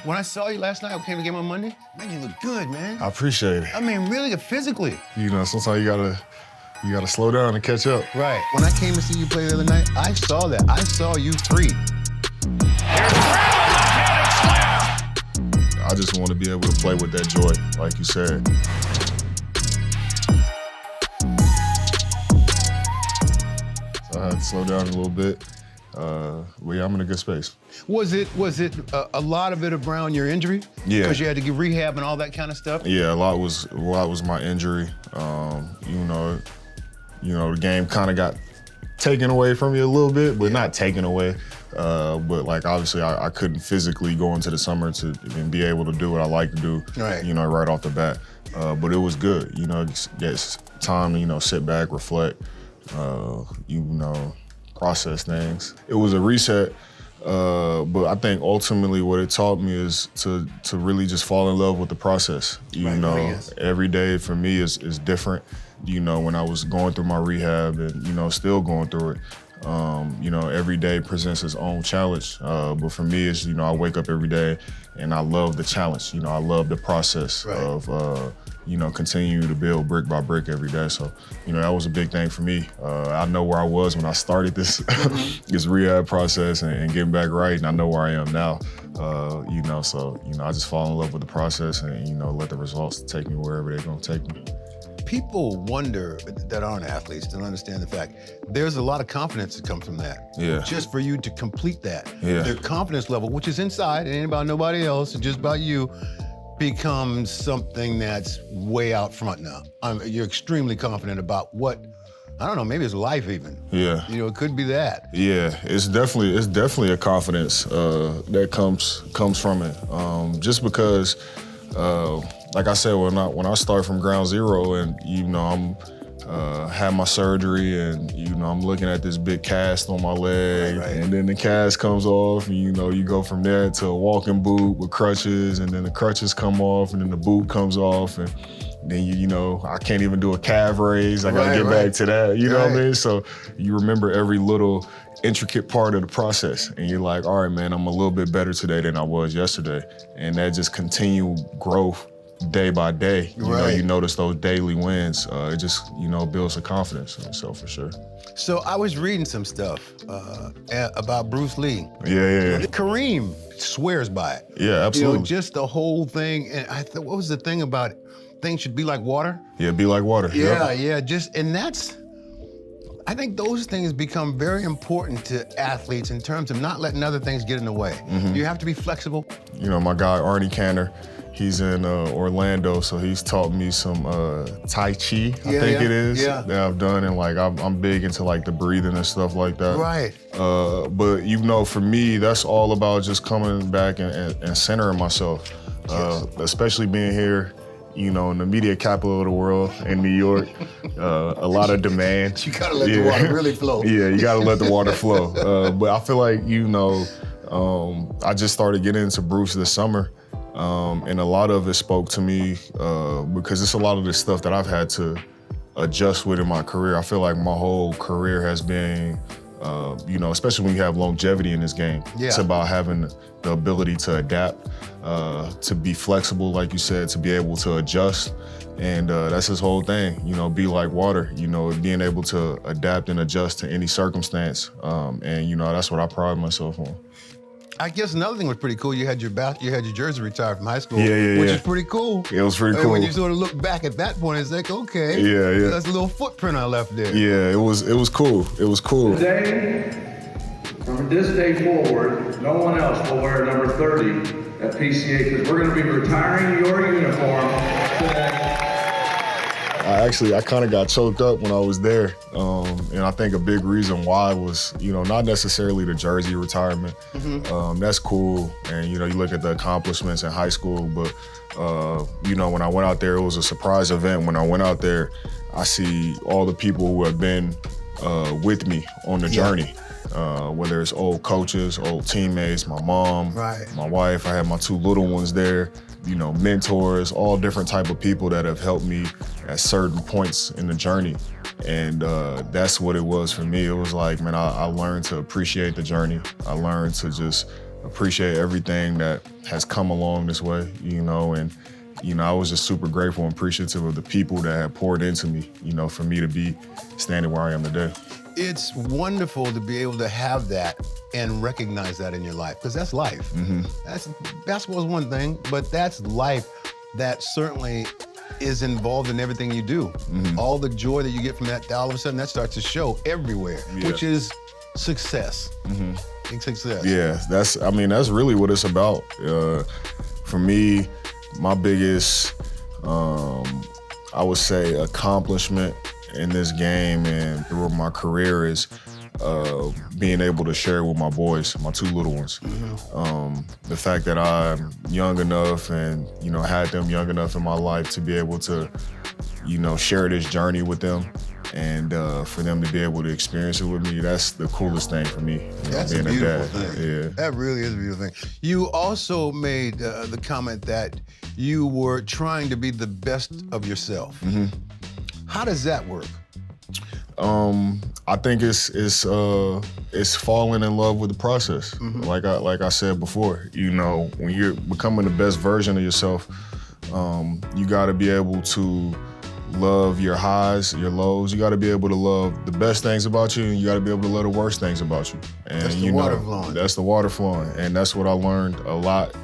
When I saw you last night, I came to game on Monday, man, you look good, man. I appreciate it. I mean, really, physically. You know, sometimes you gotta slow down and catch up. Right. When I came to see you play the other night, I saw that. I saw you free. I just want to be able to play with that joy, like you said. So I had to slow down a little bit. But yeah, I'm in a good space. Was it a lot of it around your injury? Yeah. Because you had to get rehab and all that kind of stuff? Yeah, a lot was my injury. The game kind of got taken away from you a little bit, but not taken away. But like obviously I couldn't physically go into the summer and be able to do what I like to do, right. Right off the bat. But it was good, it's time to, sit back, reflect, process things. It was a reset, but I think ultimately what it taught me is to really just fall in love with the process. Every day for me is different. When I was going through my rehab and, still going through it, every day presents its own challenge. But for me, it's, I wake up every day and I love the challenge. I love the process right. of, continuing to build brick by brick every day. So, that was a big thing for me. I know where I was when I started this, this rehab process and getting back right, and I know where I am now. I just fall in love with the process and, let the results take me wherever they're gonna take me. People wonder that aren't athletes don't understand the fact there's a lot of confidence that comes from that. Yeah. Just for you to complete that. Yeah. Their confidence level, which is inside, it ain't about nobody else, it's just about you, becomes something that's way out front now. You're extremely confident about what, I don't know, maybe it's life even. Yeah. It could be that. Yeah, it's definitely a confidence that comes from it. Just because, like I said, when I start from ground zero and I'm had my surgery and I'm looking at this big cast on my leg, right. And then the cast comes off and you go from there to a walking boot with crutches, and then the crutches come off and then the boot comes off, and then I can't even do a calf raise. I gotta get back to that. You know what I mean? So you remember every little intricate part of the process, and you're like, all right, man, I'm a little bit better today than I was yesterday, and that just continued growth. Day by day, you notice those daily wins. It just, builds the confidence in yourself for sure. So I was reading some stuff about Bruce Lee. Yeah. Kareem swears by it. Yeah, absolutely. Just the whole thing. And I thought, what was the thing about it? Things should be like water? Yeah, be like water. Yeah. And that's, I think those things become very important to athletes in terms of not letting other things get in the way. Mm-hmm. You have to be flexible. My guy, Arnie Cantor, he's in Orlando, so he's taught me some Tai Chi, I think it is, that I've done, and I'm big into the breathing and stuff like that. Right. But for me, that's all about just coming back and centering myself, especially being here, in the media capital of the world in New York. A lot of demand. You gotta let the water really flow. Yeah, you gotta let the water flow. But I feel like, I just started getting into Bruce this summer. And a lot of it spoke to me because it's a lot of the stuff that I've had to adjust with in my career. I feel like my whole career has been, especially when you have longevity in this game. Yeah. It's about having the ability to adapt, to be flexible, like you said, to be able to adjust. And that's his whole thing, be like water, being able to adapt and adjust to any circumstance. And that's what I pride myself on. I guess another thing was pretty cool. You had your jersey retired from high school, which is pretty cool. It was pretty cool. And when you sort of look back at that point, it's like, okay, that's a little footprint I left there. Yeah, it was cool. It was cool. Today, from this day forward, no one else will wear number 30 at PCA because we're going to be retiring your uniform today. I kind of got choked up when I was there. And I think a big reason why was, not necessarily the jersey retirement. Mm-hmm. That's cool. And, you look at the accomplishments in high school, but, when I went out there, it was a surprise event. When I went out there, I see all the people who have been with me on the journey. Whether it's old coaches, old teammates, my mom, my wife. I had my two little ones there. Mentors, all different type of people that have helped me at certain points in the journey. And that's what it was for me. It was like, man, I learned to appreciate the journey. I learned to just appreciate everything that has come along this way, and I was just super grateful and appreciative of the people that have poured into me, for me to be standing where I am today. It's wonderful to be able to have that and recognize that in your life, because that's life. Basketball is one thing, but that's life that certainly is involved in everything you do. All the joy that you get from that, all of a sudden that starts to show everywhere, which is success. Big success. Yeah, that's really what it's about. For me, my biggest, I would say, accomplishment in this game and through my career is being able to share with my boys, my two little ones. The fact that I'm young enough and, had them young enough in my life to be able to, share this journey with them and for them to be able to experience it with me, that's the coolest thing for me. That's being a beautiful dad. thing. Yeah. That really is a beautiful thing. You also made the comment that you were trying to be the best of yourself. How does that work? I think it's falling in love with the process. Like I said before, when you're becoming the best version of yourself, you got to be able to love your highs, your lows. You got to be able to love the best things about you, and you got to be able to love the worst things about you. And That's the water flowing. That's the water flowing, and that's what I learned a lot,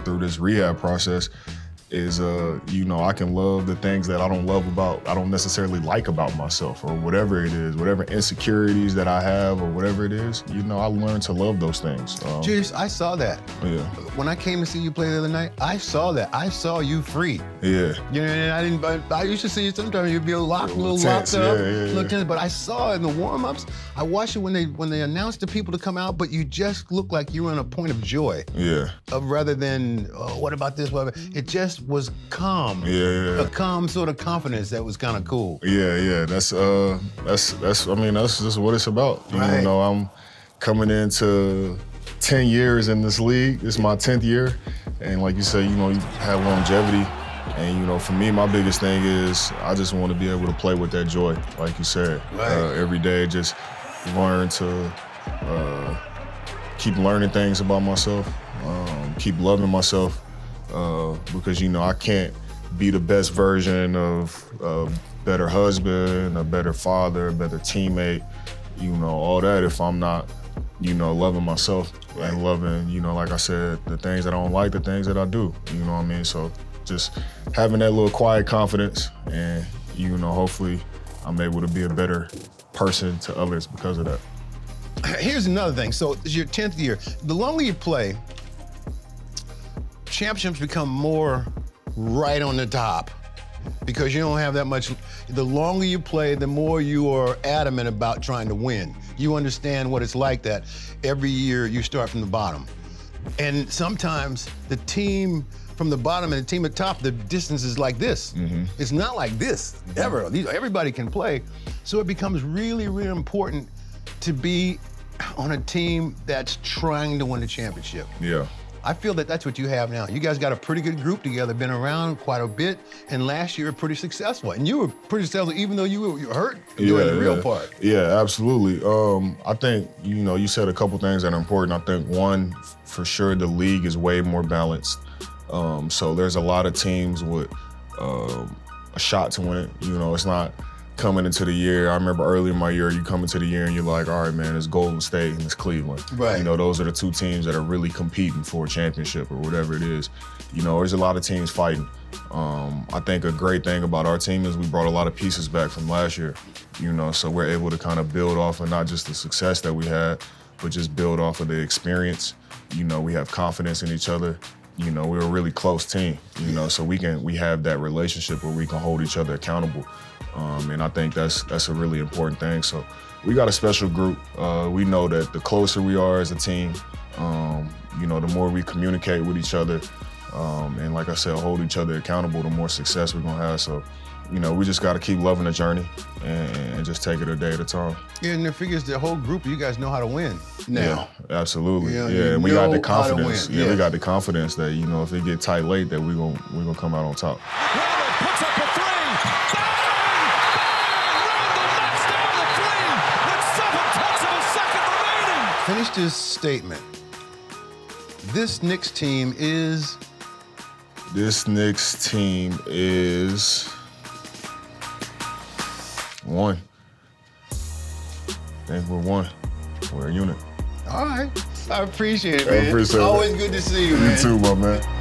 through this rehab process. Is I can love the things that I don't necessarily like about myself, or whatever it is, whatever insecurities that I have, or whatever it is, I learned to love those things. Julius, I saw that. Yeah. When I came to see you play the other night, I saw that. I saw you free. Yeah. And I used to see you sometimes you'd be a little tense, locked up, yeah. little tense, but I saw it in the warm-ups. I watched it when they announced the people to come out, but you just looked like you were on a point of joy. Yeah. Rather than, what about this, whatever. It just was calm. Yeah. A calm sort of confidence that was kind of cool. Yeah. That's just what it's about. Right. I'm coming into 10 years in this league. This is my 10th year. And like you say, you have longevity. And, for me, my biggest thing is I just want to be able to play with that joy, like you said. Right. Every day, just learn to keep learning things about myself, keep loving myself, because, I can't be the best version of a better husband, a better father, a better teammate, all that if I'm not, loving myself and loving, like I said, the things that I don't like, the things that I do, So just having that little quiet confidence and, hopefully I'm able to be a better person to others because of that. Here's another thing. So it's your 10th year. The longer you play, championships become more right on the top because you don't have that much. The longer you play, the more you are adamant about trying to win. You understand what it's like that every year you start from the bottom. And sometimes the team from the bottom and the team at top, the distance is like this. It's not like this, ever. Everybody can play. So it becomes really, really important to be on a team that's trying to win a championship. Yeah. I feel that that's what you have now. You guys got a pretty good group together, been around quite a bit, and last year were pretty successful. And you were pretty successful even though you were hurt doing the real part. Yeah, absolutely. I think, you said a couple things that are important. I think one, for sure, the league is way more balanced. So there's a lot of teams with a shot to win it. It's not coming into the year. I remember early in my year, you come into the year and you're like, all right, man, it's Golden State and it's Cleveland. Right. Those are the two teams that are really competing for a championship or whatever it is. There's a lot of teams fighting. I think a great thing about our team is we brought a lot of pieces back from last year, so we're able to kind of build off of not just the success that we had, but just build off of the experience. We have confidence in each other. We're a really close team, so we have that relationship where we can hold each other accountable. And I think that's a really important thing. So we got a special group. We know that the closer we are as a team, the more we communicate with each other, and like I said, hold each other accountable, the more success we're gonna have. So, we just gotta keep loving the journey and just take it a day at a time. Yeah, and it figures the whole group of you guys know how to win now. Yeah, absolutely. You we got the know how to confidence. win. Yeah, we got the confidence that, if it get tight late, that we're gonna come out on top. Randle puts up a three. Finish this statement. This Knicks team is. This Knicks team is 1. I think we're 1. We're a unit. All right. I appreciate it, I man. appreciate it. Always good to see you, man. You too, my man.